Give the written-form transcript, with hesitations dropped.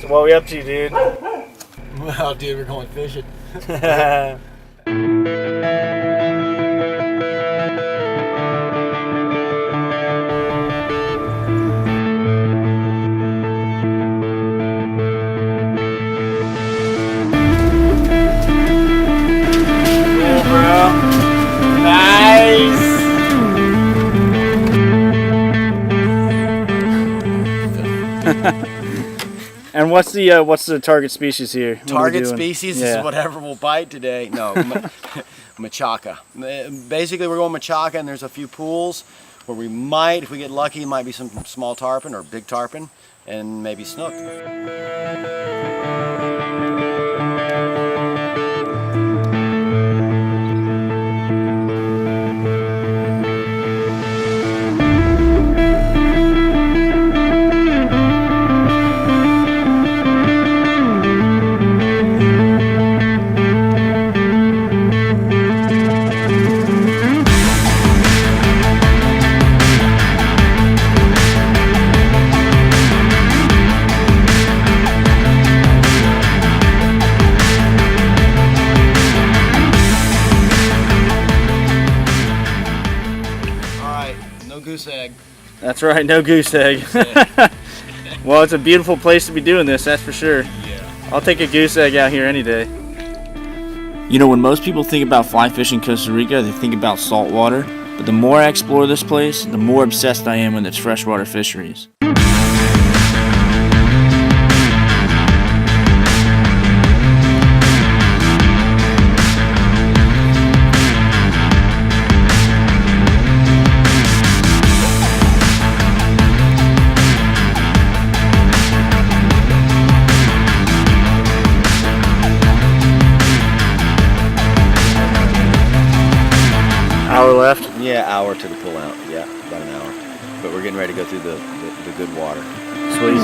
So what we up to, dude? Well, dude, we're going fishing. Cool, bro. Nice. And what's the target species here? Target species is whatever will bite today. No, Machaca. Basically, we're going Machaca, and there's a few pools where we might, if we get lucky, might be some small tarpon or big tarpon, and maybe snook. No goose egg. That's right, no goose egg. Well, it's a beautiful place to be doing this, that's for sure. Yeah. I'll take a goose egg out here any day. You know, when most people think about fly fishing Costa Rica, they think about salt water. But the more I explore this place, the more obsessed I am with its freshwater fisheries. Hour left? Yeah, hour to the pull out. Yeah, about an hour. But we're getting ready to go through the good water. Sweet.